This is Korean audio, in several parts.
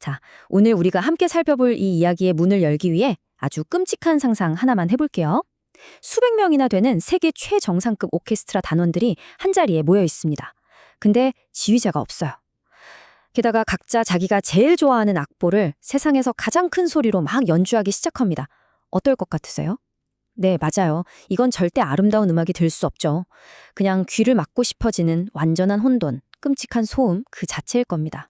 자, 오늘 우리가 함께 살펴볼 이 이야기의 문을 열기 위해 아주 끔찍한 상상 하나만 해볼게요. 수백 명이나 되는 세계 최정상급 오케스트라 단원들이 한자리에 모여 있습니다. 근데 지휘자가 없어요. 게다가 각자 자기가 제일 좋아하는 악보를 세상에서 가장 큰 소리로 막 연주하기 시작합니다. 어떨 것 같으세요? 네, 맞아요. 이건 절대 아름다운 음악이 될 수 없죠. 그냥 귀를 막고 싶어지는 완전한 혼돈, 끔찍한 소음 그 자체일 겁니다.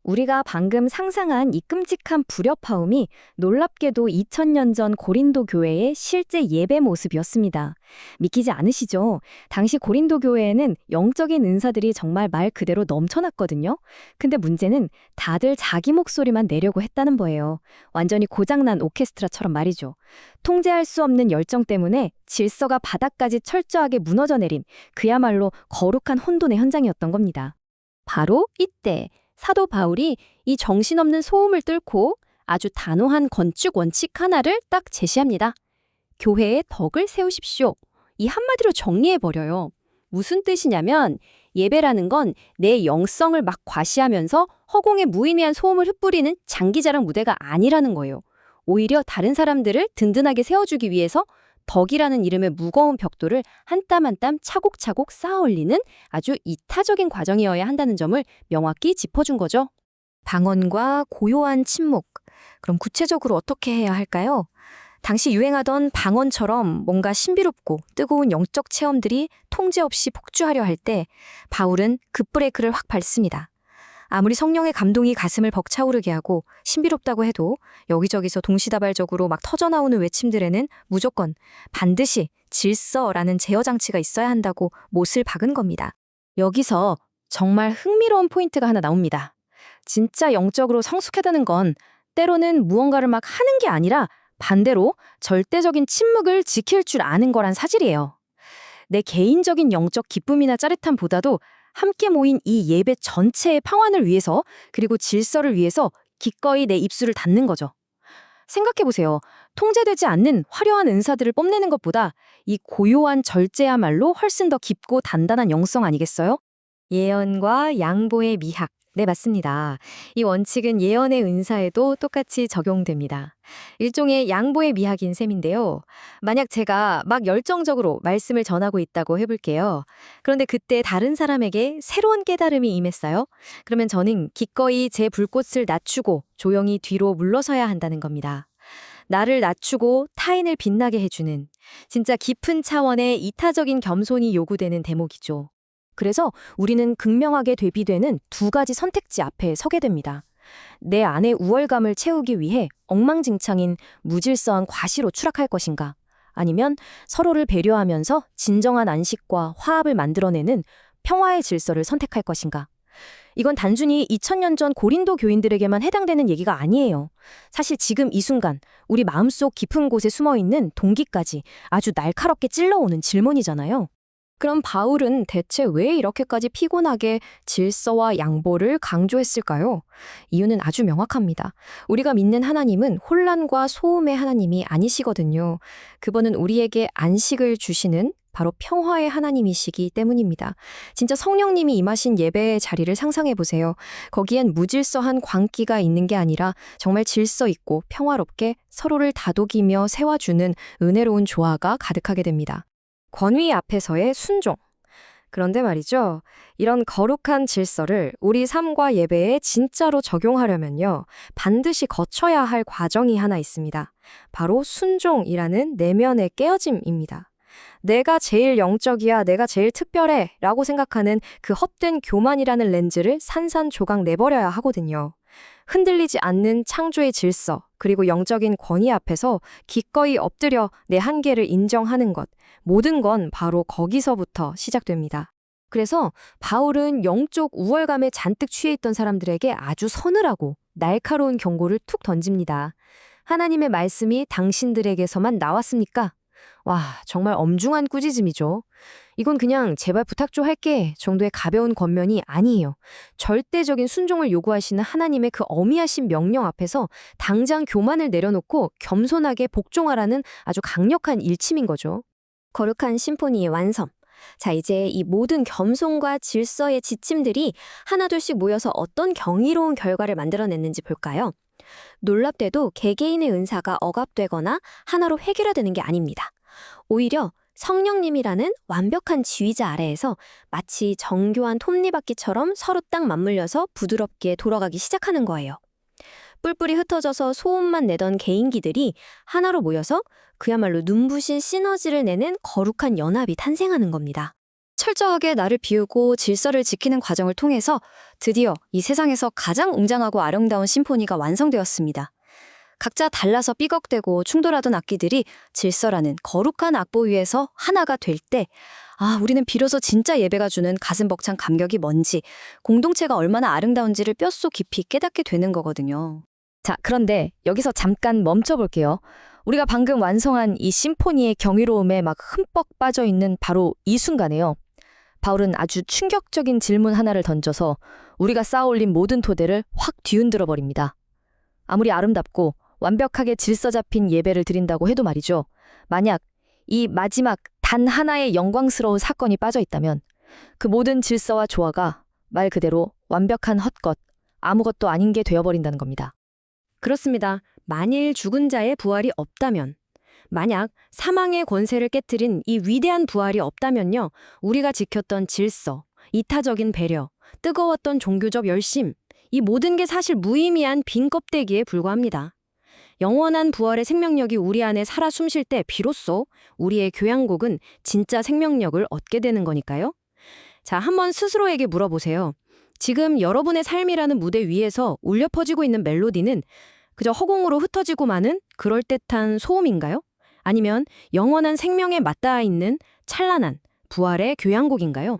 우리가 방금 상상한 이 끔찍한 불협화음이 놀랍게도 2000년 전 고린도 교회의 실제 예배 모습이었습니다. 믿기지 않으시죠? 당시 고린도 교회에는 영적인 은사들이 정말 말 그대로 넘쳐났거든요. 근데 문제는 다들 자기 목소리만 내려고 했다는 거예요. 완전히 고장난 오케스트라처럼 말이죠. 통제할 수 없는 열정 때문에 질서가 바닥까지 철저하게 무너져 내린 그야말로 거룩한 혼돈의 현장이었던 겁니다. 바로 이때 사도 바울이 이 정신없는 소음을 뚫고 아주 단호한 건축 원칙 하나를 딱 제시합니다. 교회의 덕을 세우십시오. 이 한마디로 정리해버려요. 무슨 뜻이냐면 예배라는 건 내 영성을 막 과시하면서 허공에 무의미한 소음을 흩뿌리는 장기자랑 무대가 아니라는 거예요. 오히려 다른 사람들을 든든하게 세워주기 위해서 덕이라는 이름의 무거운 벽돌을 한 땀 한 땀 차곡차곡 쌓아 올리는 아주 이타적인 과정이어야 한다는 점을 명확히 짚어준 거죠. 방언과 고요한 침묵. 그럼 구체적으로 어떻게 해야 할까요? 당시 유행하던 방언처럼 뭔가 신비롭고 뜨거운 영적 체험들이 통제 없이 폭주하려 할 때 바울은 급브레이크를 확 밟습니다. 아무리 성령의 감동이 가슴을 벅차오르게 하고 신비롭다고 해도 여기저기서 동시다발적으로 막 터져나오는 외침들에는 무조건 반드시 질서라는 제어 장치가 있어야 한다고 못을 박은 겁니다. 여기서 정말 흥미로운 포인트가 하나 나옵니다. 진짜 영적으로 성숙하다는 건 때로는 무언가를 막 하는 게 아니라 반대로 절대적인 침묵을 지킬 줄 아는 거란 사실이에요. 내 개인적인 영적 기쁨이나 짜릿함보다도 함께 모인 이 예배 전체의 평안을 위해서 그리고 질서를 위해서 기꺼이 내 입술을 닫는 거죠. 생각해보세요. 통제되지 않는 화려한 은사들을 뽐내는 것보다 이 고요한 절제야말로 훨씬 더 깊고 단단한 영성 아니겠어요? 예언과 양보의 미학. 네, 맞습니다. 이 원칙은 예언의 은사에도 똑같이 적용됩니다. 일종의 양보의 미학인 셈인데요. 만약 제가 막 열정적으로 말씀을 전하고 있다고 해볼게요. 그런데 그때 다른 사람에게 새로운 깨달음이 임했어요. 그러면 저는 기꺼이 제 불꽃을 낮추고 조용히 뒤로 물러서야 한다는 겁니다. 나를 낮추고 타인을 빛나게 해주는 진짜 깊은 차원의 이타적인 겸손이 요구되는 대목이죠. 그래서 우리는 극명하게 대비되는 두 가지 선택지 앞에 서게 됩니다. 내 안의 우월감을 채우기 위해 엉망진창인 무질서한 과시로 추락할 것인가? 아니면 서로를 배려하면서 진정한 안식과 화합을 만들어내는 평화의 질서를 선택할 것인가? 이건 단순히 2000년 전 고린도 교인들에게만 해당되는 얘기가 아니에요. 사실 지금 이 순간 우리 마음속 깊은 곳에 숨어있는 동기까지 아주 날카롭게 찔러오는 질문이잖아요. 그럼 바울은 대체 왜 이렇게까지 피곤하게 질서와 양보를 강조했을까요? 이유는 아주 명확합니다. 우리가 믿는 하나님은 혼란과 소음의 하나님이 아니시거든요. 그분은 우리에게 안식을 주시는 바로 평화의 하나님이시기 때문입니다. 진짜 성령님이 임하신 예배의 자리를 상상해 보세요. 거기엔 무질서한 광기가 있는 게 아니라 정말 질서 있고 평화롭게 서로를 다독이며 세워주는 은혜로운 조화가 가득하게 됩니다. 권위 앞에서의 순종. 그런데 말이죠. 이런 거룩한 질서를 우리 삶과 예배에 진짜로 적용하려면요. 반드시 거쳐야 할 과정이 하나 있습니다. 바로 순종이라는 내면의 깨어짐입니다. 내가 제일 영적이야, 내가 제일 특별해 라고 생각하는 그 헛된 교만이라는 렌즈를 산산조각 내버려야 하거든요. 흔들리지 않는 창조의 질서, 그리고 영적인 권위 앞에서 기꺼이 엎드려 내 한계를 인정하는 것, 모든 건 바로 거기서부터 시작됩니다. 그래서 바울은 영적 우월감에 잔뜩 취해 있던 사람들에게 아주 서늘하고 날카로운 경고를 툭 던집니다. 하나님의 말씀이 당신들에게서만 나왔습니까? 와, 정말 엄중한 꾸짖음이죠. 이건 그냥 제발 부탁 좀 할게 정도의 가벼운 권면이 아니에요. 절대적인 순종을 요구하시는 하나님의 그 어미하신 명령 앞에서 당장 교만을 내려놓고 겸손하게 복종하라는 아주 강력한 일침인 거죠. 거룩한 심포니의 완성. 자, 이제 이 모든 겸손과 질서의 지침들이 하나둘씩 모여서 어떤 경이로운 결과를 만들어냈는지 볼까요? 놀랍게도 개개인의 은사가 억압되거나 하나로 획일화되는 게 아닙니다. 오히려 성령님이라는 완벽한 지휘자 아래에서 마치 정교한 톱니바퀴처럼 서로 딱 맞물려서 부드럽게 돌아가기 시작하는 거예요. 뿔뿔이 흩어져서 소음만 내던 개인기들이 하나로 모여서 그야말로 눈부신 시너지를 내는 거룩한 연합이 탄생하는 겁니다. 철저하게 나를 비우고 질서를 지키는 과정을 통해서 드디어 이 세상에서 가장 웅장하고 아름다운 심포니가 완성되었습니다. 각자 달라서 삐걱대고 충돌하던 악기들이 질서라는 거룩한 악보 위에서 하나가 될 때, 우리는 비로소 진짜 예배가 주는 가슴 벅찬 감격이 뭔지, 공동체가 얼마나 아름다운지를 뼛속 깊이 깨닫게 되는 거거든요. 자, 그런데 여기서 잠깐 멈춰볼게요. 우리가 방금 완성한 이 심포니의 경이로움에 막 흠뻑 빠져 있는 바로 이 순간에요. 바울은 아주 충격적인 질문 하나를 던져서 우리가 쌓아올린 모든 토대를 확 뒤흔들어 버립니다. 아무리 아름답고 완벽하게 질서 잡힌 예배를 드린다고 해도 말이죠. 만약 이 마지막 단 하나의 영광스러운 사건이 빠져 있다면 그 모든 질서와 조화가 말 그대로 완벽한 헛것, 아무것도 아닌 게 되어버린다는 겁니다. 그렇습니다. 만일 죽은 자의 부활이 없다면, 만약 사망의 권세를 깨뜨린 이 위대한 부활이 없다면요, 우리가 지켰던 질서, 이타적인 배려, 뜨거웠던 종교적 열심, 이 모든 게 사실 무의미한 빈 껍데기에 불과합니다. 영원한 부활의 생명력이 우리 안에 살아 숨쉴 때 비로소 우리의 교양곡은 진짜 생명력을 얻게 되는 거니까요. 자, 한번 스스로에게 물어보세요. 지금 여러분의 삶이라는 무대 위에서 울려 퍼지고 있는 멜로디는 그저 허공으로 흩어지고 마는 그럴듯한 소음인가요? 아니면 영원한 생명에 맞닿아 있는 찬란한 부활의 교향곡인가요?